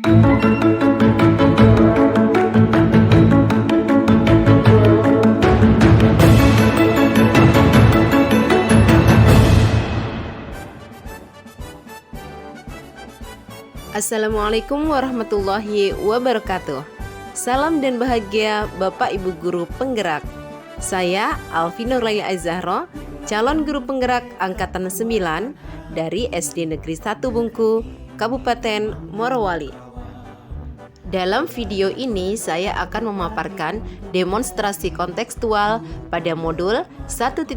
Assalamualaikum warahmatullahi wabarakatuh. Salam dan bahagia Bapak Ibu Guru Penggerak. Saya Alfi Nurlaya Az-Zahra, calon guru penggerak angkatan 9 dari SD Negeri 1 Bungku, Kabupaten Morowali. Dalam video ini saya akan memaparkan demonstrasi kontekstual pada modul 1.3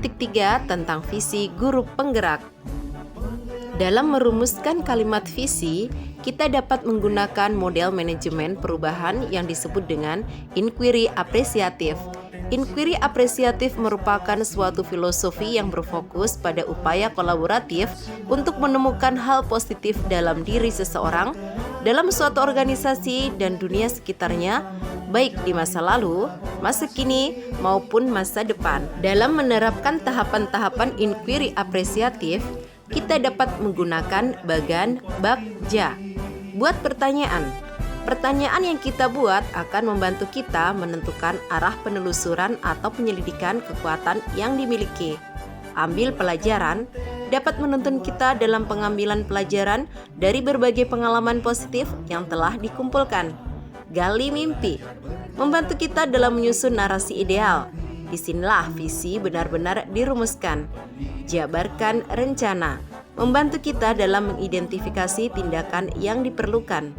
tentang visi guru penggerak. Dalam merumuskan kalimat visi, kita dapat menggunakan model manajemen perubahan yang disebut dengan inquiry apresiatif. Inquiry apresiatif merupakan suatu filosofi yang berfokus pada upaya kolaboratif untuk menemukan hal positif dalam diri seseorang, dalam suatu organisasi dan dunia sekitarnya, baik di masa lalu, masa kini, maupun masa depan. Dalam menerapkan tahapan-tahapan inquiry apresiatif, kita dapat menggunakan bagan bagja. Buat pertanyaan. Pertanyaan yang kita buat akan membantu kita menentukan arah penelusuran atau penyelidikan kekuatan yang dimiliki. Ambil pelajaran dapat menuntun kita dalam pengambilan pelajaran dari berbagai pengalaman positif yang telah dikumpulkan. Gali mimpi membantu kita dalam menyusun narasi ideal. Disinilah visi benar-benar dirumuskan. Jabarkan rencana membantu kita dalam mengidentifikasi tindakan yang diperlukan.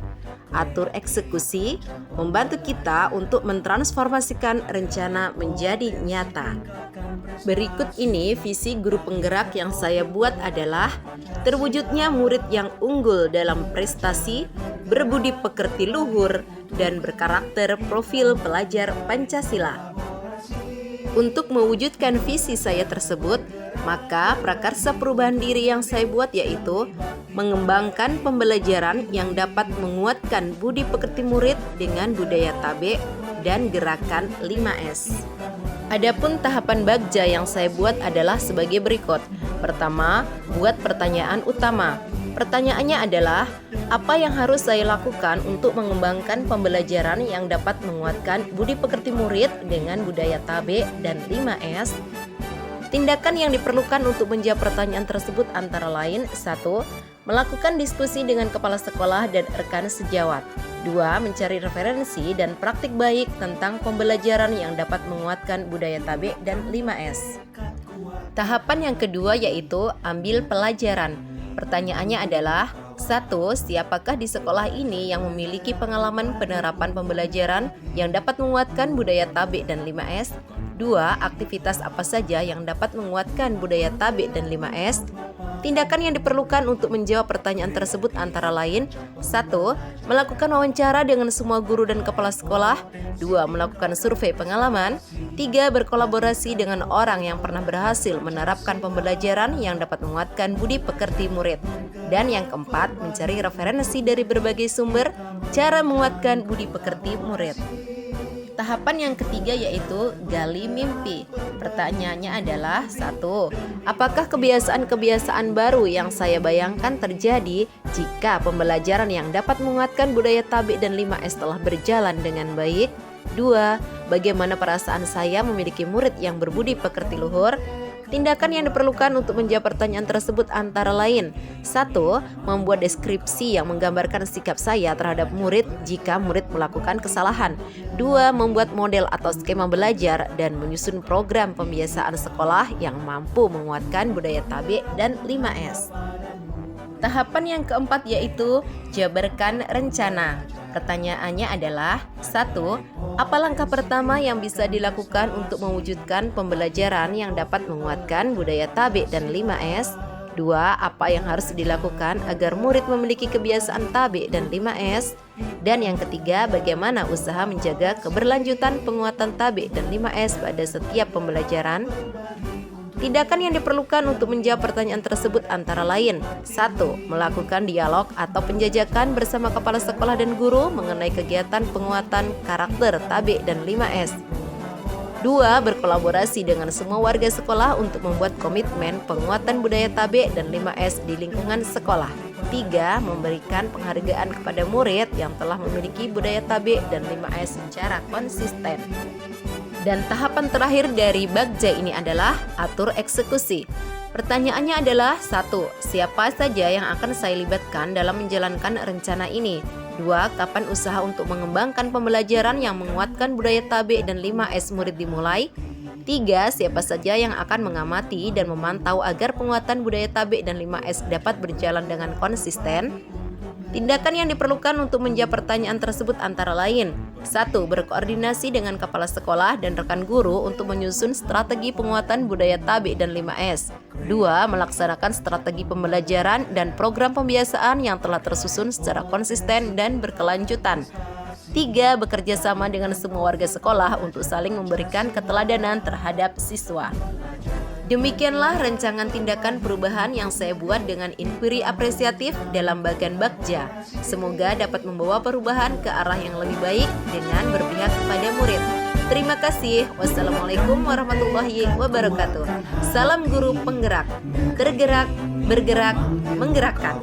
Atur eksekusi membantu kita untuk mentransformasikan rencana menjadi nyata. Berikut ini visi guru penggerak yang saya buat adalah terwujudnya murid yang unggul dalam prestasi, berbudi pekerti luhur, dan berkarakter profil pelajar Pancasila. Untuk mewujudkan visi saya tersebut, maka prakarsa perubahan diri yang saya buat yaitu mengembangkan pembelajaran yang dapat menguatkan budi pekerti murid dengan budaya tabe dan gerakan 5S. Adapun tahapan bagja yang saya buat adalah sebagai berikut. Pertama, buat pertanyaan utama. Pertanyaannya adalah, apa yang harus saya lakukan untuk mengembangkan pembelajaran yang dapat menguatkan budi pekerti murid dengan budaya tabe dan 5S? Tindakan yang diperlukan untuk menjawab pertanyaan tersebut antara lain: 1. Melakukan diskusi dengan kepala sekolah dan rekan sejawat. 2. Mencari referensi dan praktik baik tentang pembelajaran yang dapat menguatkan budaya tabe dan 5S. Tahapan yang kedua yaitu ambil pelajaran. Pertanyaannya adalah: 1. Siapakah di sekolah ini yang memiliki pengalaman penerapan pembelajaran yang dapat menguatkan budaya tabe dan 5S? 2. Aktivitas apa saja yang dapat menguatkan budaya tabe dan 5S? Tindakan yang diperlukan untuk menjawab pertanyaan tersebut antara lain: 1. Melakukan wawancara dengan semua guru dan kepala sekolah. 2. Melakukan survei pengalaman. 3. Berkolaborasi dengan orang yang pernah berhasil menerapkan pembelajaran yang dapat menguatkan budi pekerti murid. Dan yang keempat, mencari referensi dari berbagai sumber cara menguatkan budi pekerti murid. Tahapan yang ketiga yaitu gali mimpi. Pertanyaannya adalah: 1. Apakah kebiasaan-kebiasaan baru yang saya bayangkan terjadi jika pembelajaran yang dapat menguatkan budaya tabe dan 5S telah berjalan dengan baik? 2. Bagaimana perasaan saya memiliki murid yang berbudi pekerti luhur? Tindakan yang diperlukan untuk menjawab pertanyaan tersebut antara lain: 1. Membuat deskripsi yang menggambarkan sikap saya terhadap murid jika murid melakukan kesalahan. 2. Membuat model atau skema belajar dan menyusun program pembiasaan sekolah yang mampu menguatkan budaya tabe dan 5S. Tahapan yang keempat yaitu jabarkan rencana. Pertanyaannya adalah: 1. Apa langkah pertama yang bisa dilakukan untuk mewujudkan pembelajaran yang dapat menguatkan budaya tabe dan 5S? 2. Apa yang harus dilakukan agar murid memiliki kebiasaan tabe dan 5S? Dan yang ketiga, bagaimana usaha menjaga keberlanjutan penguatan tabe dan 5S pada setiap pembelajaran? Tindakan yang diperlukan untuk menjawab pertanyaan tersebut antara lain: 1. Melakukan dialog atau penjajakan bersama kepala sekolah dan guru mengenai kegiatan penguatan karakter tabe dan 5S. 2. Berkolaborasi dengan semua warga sekolah untuk membuat komitmen penguatan budaya tabe dan 5S di lingkungan sekolah. 3. Memberikan penghargaan kepada murid yang telah memiliki budaya tabe dan 5S secara konsisten. Dan tahapan terakhir dari Bagja ini adalah atur eksekusi. Pertanyaannya adalah 1. Siapa saja yang akan saya libatkan dalam menjalankan rencana ini? 2. Kapan usaha untuk mengembangkan pembelajaran yang menguatkan budaya tabe dan 5S murid dimulai? 3. Siapa saja yang akan mengamati dan memantau agar penguatan budaya tabe dan 5S dapat berjalan dengan konsisten? Tindakan yang diperlukan untuk menjawab pertanyaan tersebut antara lain: 1. Berkoordinasi dengan kepala sekolah dan rekan guru untuk menyusun strategi penguatan budaya tabe dan 5S. 2. Melaksanakan strategi pembelajaran dan program pembiasaan yang telah tersusun secara konsisten dan berkelanjutan. 3. Bekerja sama dengan semua warga sekolah untuk saling memberikan keteladanan terhadap siswa. Demikianlah rancangan tindakan perubahan yang saya buat dengan inquiry apresiatif dalam bagian Bagja. Semoga dapat membawa perubahan ke arah yang lebih baik dengan berpihak kepada murid. Terima kasih. Wassalamualaikum warahmatullahi wabarakatuh. Salam guru penggerak. Tergerak, bergerak, menggerakkan.